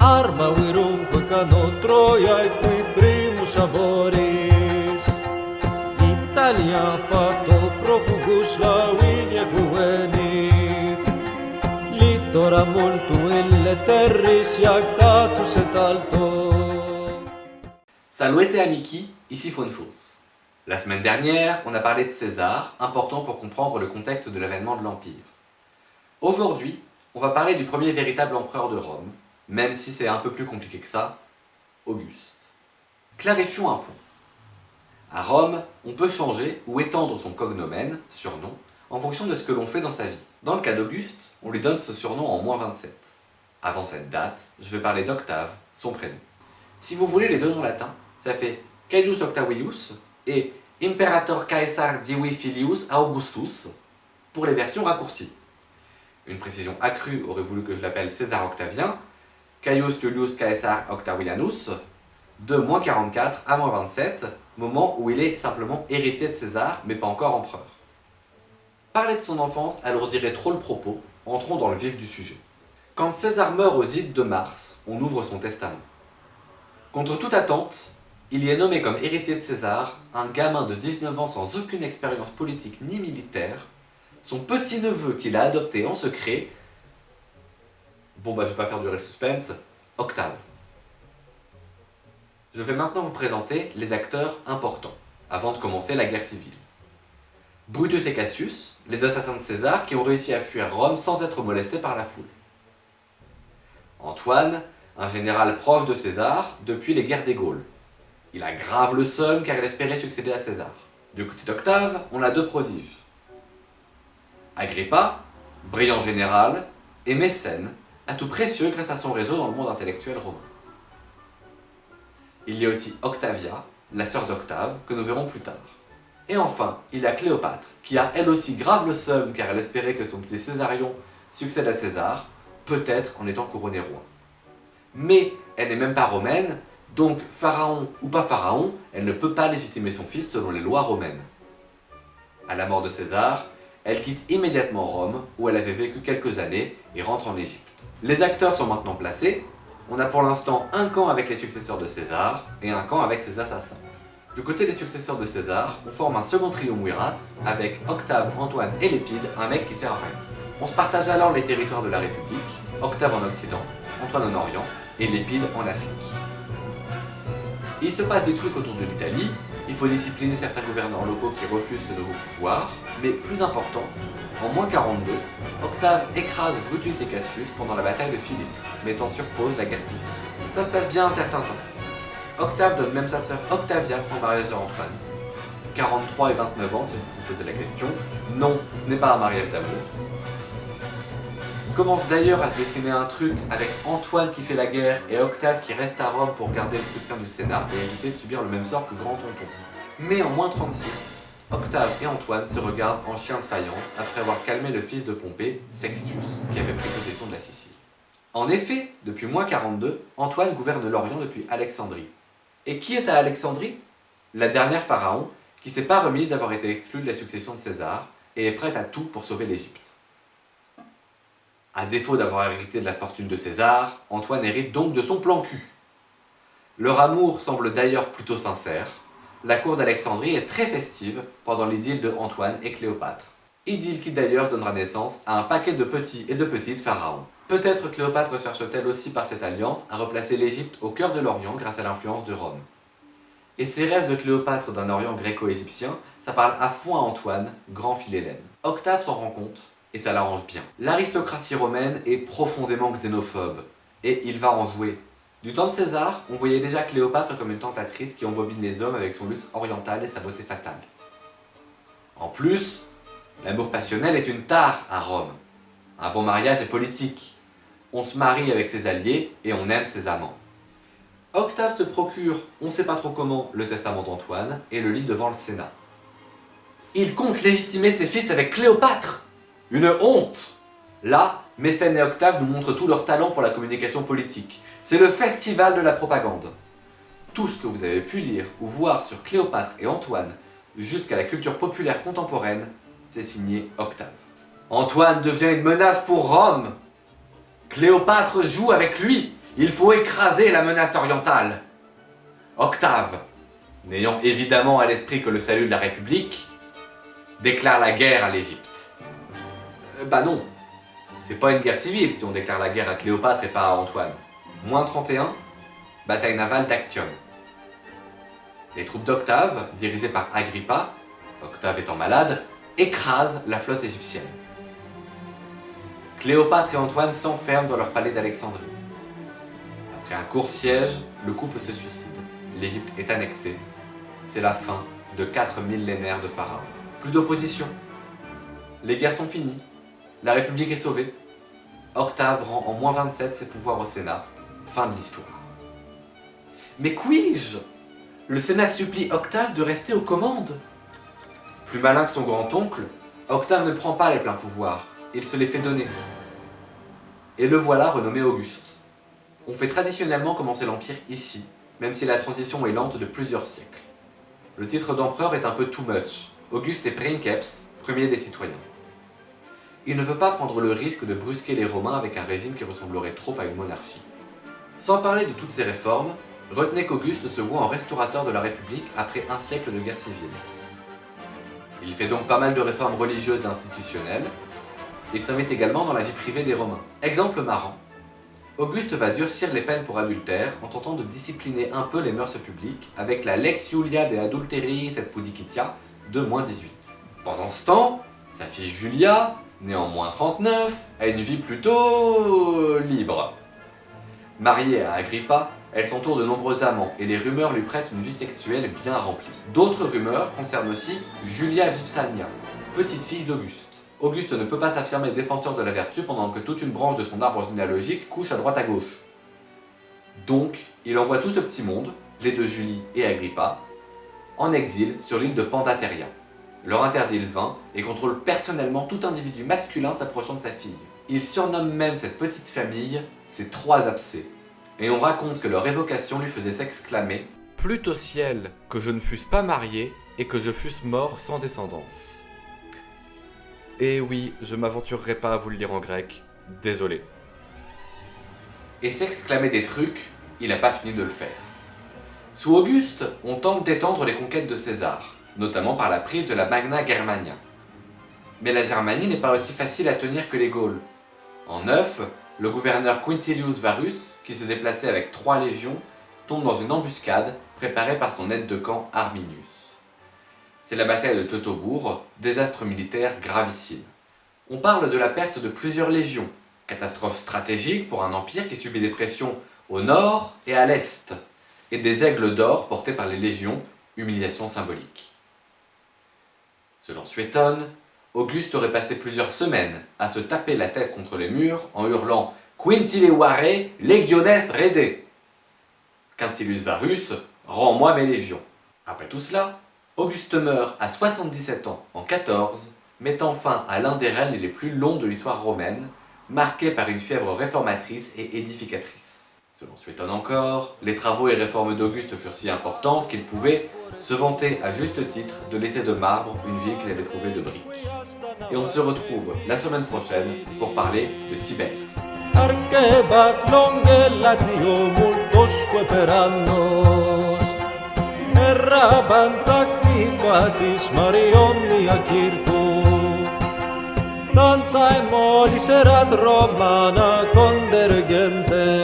Arma virumque cano Troiae qui primus aboris. Italia fato profugus lavinia juvenit. Litora multu ille terris iactatus et alto. Saluete amici, ici Faunefos. La semaine dernière, on a parlé de César, important pour comprendre le contexte de l'avènement de l'Empire. Aujourd'hui, on va parler du premier véritable empereur de Rome, même si c'est un peu plus compliqué que ça, Auguste. Clarifions un point. À Rome, on peut changer ou étendre son cognomène, surnom, en fonction de ce que l'on fait dans sa vie. Dans le cas d'Auguste, on lui donne ce surnom en -27. Avant cette date, je vais parler d'Octave, son prénom. Si vous voulez les deux noms latins, ça fait Caius Octavius et Imperator Caesar Divi Filius Augustus pour les versions raccourcies. Une précision accrue aurait voulu que je l'appelle César Octavien, Caius Iulius Caesar Octavianus, de -44 à -27, moment où il est simplement héritier de César, mais pas encore empereur. Parler de son enfance alourdirait trop le propos, entrons dans le vif du sujet. Quand César meurt aux ides de Mars, on ouvre son testament. Contre toute attente, il y est nommé comme héritier de César un gamin de 19 ans sans aucune expérience politique ni militaire, son petit-neveu qu'il a adopté en secret, je vais pas faire durer le suspense, Octave. Je vais maintenant vous présenter les acteurs importants, avant de commencer la guerre civile. Brutus et Cassius, les assassins de César qui ont réussi à fuir Rome sans être molestés par la foule. Antoine, un général proche de César depuis les guerres des Gaules. Il a grave le seum car il espérait succéder à César. Du côté d'Octave, on a deux prodiges. Agrippa, brillant général, et mécène, atout précieux grâce à son réseau dans le monde intellectuel romain. Il y a aussi Octavia, la sœur d'Octave, que nous verrons plus tard. Et enfin, il y a Cléopâtre, qui a elle aussi grave le seum car elle espérait que son petit Césarion succède à César, peut-être en étant couronné roi. Mais elle n'est même pas romaine, donc pharaon ou pas pharaon, elle ne peut pas légitimer son fils selon les lois romaines. À la mort de César, elle quitte immédiatement Rome, où elle avait vécu quelques années, et rentre en Égypte. Les acteurs sont maintenant placés, on a pour l'instant un camp avec les successeurs de César, et un camp avec ses assassins. Du côté des successeurs de César, on forme un second triumvirat, avec Octave, Antoine et Lépide, un mec qui sert à rien. On se partage alors les territoires de la République, Octave en Occident, Antoine en Orient, et Lépide en Afrique. Il se passe des trucs autour de l'Italie, il faut discipliner certains gouverneurs locaux qui refusent ce nouveau pouvoir, mais plus important, en -42, Octave écrase Brutus et Cassius pendant la bataille de Philippe, mettant sur pause la guerre civile. Ça se passe bien un certain temps. Octave donne même sa sœur Octavia en mariage à Antoine. 43 et 29 ans si vous vous posez la question. Non, ce n'est pas un mariage d'amour. On commence d'ailleurs à se dessiner un truc avec Antoine qui fait la guerre et Octave qui reste à Rome pour garder le soutien du Sénat et éviter de subir le même sort que grand tonton. Mais en -36, Octave et Antoine se regardent en chien de faïence après avoir calmé le fils de Pompée, Sextius, qui avait pris possession de la Sicile. En effet, depuis -42, Antoine gouverne l'Orient depuis Alexandrie. Et qui est à Alexandrie? La dernière pharaon, qui s'est pas remise d'avoir été exclue de la succession de César et est prête à tout pour sauver l'Égypte. À défaut d'avoir hérité de la fortune de César, Antoine hérite donc de son plan cul. Leur amour semble d'ailleurs plutôt sincère. La cour d'Alexandrie est très festive pendant l'idylle de Antoine et Cléopâtre. Idylle qui d'ailleurs donnera naissance à un paquet de petits et de petites pharaons. Peut-être Cléopâtre cherche-t-elle aussi par cette alliance à replacer l'Égypte au cœur de l'Orient grâce à l'influence de Rome. Et ces rêves de Cléopâtre d'un Orient gréco-égyptien, ça parle à fond à Antoine, grand philhellène. Octave s'en rend compte, et ça l'arrange bien. L'aristocratie romaine est profondément xénophobe, et il va en jouer. Du temps de César, on voyait déjà Cléopâtre comme une tentatrice qui embobine les hommes avec son luxe oriental et sa beauté fatale. En plus, l'amour passionnel est une tare à Rome. Un bon mariage est politique. On se marie avec ses alliés et on aime ses amants. Octave se procure, on sait pas trop comment, le testament d'Antoine et le lit devant le Sénat. Il compte légitimer ses fils avec Cléopâtre! Une honte! Là, Mécène et Octave nous montrent tout leur talent pour la communication politique. C'est le festival de la propagande. Tout ce que vous avez pu lire ou voir sur Cléopâtre et Antoine, jusqu'à la culture populaire contemporaine, c'est signé Octave. Antoine devient une menace pour Rome. Cléopâtre joue avec lui. Il faut écraser la menace orientale. Octave, n'ayant évidemment à l'esprit que le salut de la République, déclare la guerre à l'Égypte. Bah non, c'est pas une guerre civile si on déclare la guerre à Cléopâtre et pas à Antoine. Moins 31, bataille navale d'Actium. Les troupes d'Octave, dirigées par Agrippa, Octave étant malade, écrasent la flotte égyptienne. Cléopâtre et Antoine s'enferment dans leur palais d'Alexandrie. Après un court siège, le couple se suicide. L'Égypte est annexée. C'est la fin de 4 millénaires de pharaons. Plus d'opposition. Les guerres sont finies. La République est sauvée. Octave rend en moins 27 ses pouvoirs au Sénat. Fin de l'histoire. Mais puis-je ? Le Sénat supplie Octave de rester aux commandes. Plus malin que son grand-oncle, Octave ne prend pas les pleins pouvoirs. Il se les fait donner. Et le voilà renommé Auguste. On fait traditionnellement commencer l'Empire ici, même si la transition est lente de plusieurs siècles. Le titre d'empereur est un peu too much. Auguste est princeps, premier des citoyens. Il ne veut pas prendre le risque de brusquer les Romains avec un régime qui ressemblerait trop à une monarchie. Sans parler de toutes ces réformes, retenez qu'Auguste se voit en restaurateur de la République après un siècle de guerre civile. Il fait donc pas mal de réformes religieuses et institutionnelles. Il s'invite également dans la vie privée des Romains. Exemple marrant. Auguste va durcir les peines pour adultère en tentant de discipliner un peu les mœurs publiques avec la Lex Julia de Adulteris et Pudicitia de moins 18. Pendant ce temps, sa fille Julia, née en moins 39, a une vie plutôt libre. Mariée à Agrippa, elle s'entoure de nombreux amants et les rumeurs lui prêtent une vie sexuelle bien remplie. D'autres rumeurs concernent aussi Julia Vipsania, petite fille d'Auguste. Auguste ne peut pas s'affirmer défenseur de la vertu pendant que toute une branche de son arbre généalogique couche à droite à gauche. Donc, il envoie tout ce petit monde, les deux Julie et Agrippa, en exil sur l'île de Pandateria. Leur interdit le vin et contrôle personnellement tout individu masculin s'approchant de sa fille. Il surnomme même cette petite famille ses trois abcès. Et on raconte que leur évocation lui faisait s'exclamer « Plût au ciel que je ne fusse pas marié et que je fusse mort sans descendance ». Et oui, je m'aventurerai pas à vous le lire en grec, désolé. Et s'exclamer des trucs, il n'a pas fini de le faire. Sous Auguste, on tente d'étendre les conquêtes de César, notamment par la prise de la Magna Germania. Mais la Germanie n'est pas aussi facile à tenir que les Gaules. En 9, le gouverneur Quintilius Varus, qui se déplaçait avec 3 légions, tombe dans une embuscade préparée par son aide de camp Arminius. C'est la bataille de Teutobourg, désastre militaire gravissime. On parle de la perte de plusieurs légions, catastrophe stratégique pour un empire qui subit des pressions au nord et à l'est, et des aigles d'or portés par les légions, humiliation symbolique. Selon Suétone, Auguste aurait passé plusieurs semaines à se taper la tête contre les murs en hurlant « Quintilevare legiones rede » Quintilius Varus, rends-moi mes légions. Après tout cela, Auguste meurt à 77 ans en 14, mettant fin à l'un des règnes les plus longs de l'histoire romaine, marqué par une fièvre réformatrice et édificatrice. Selon Suétone encore, les travaux et réformes d'Auguste furent si importantes qu'il pouvait se vanter à juste titre de laisser de marbre une ville qu'il avait trouvée de briques. Et on se retrouve la semaine prochaine pour parler de Tibère. Arcebat longe latio multosque per annos, errabant actifatis Marionia circo, tantae modis erat Romana convergente,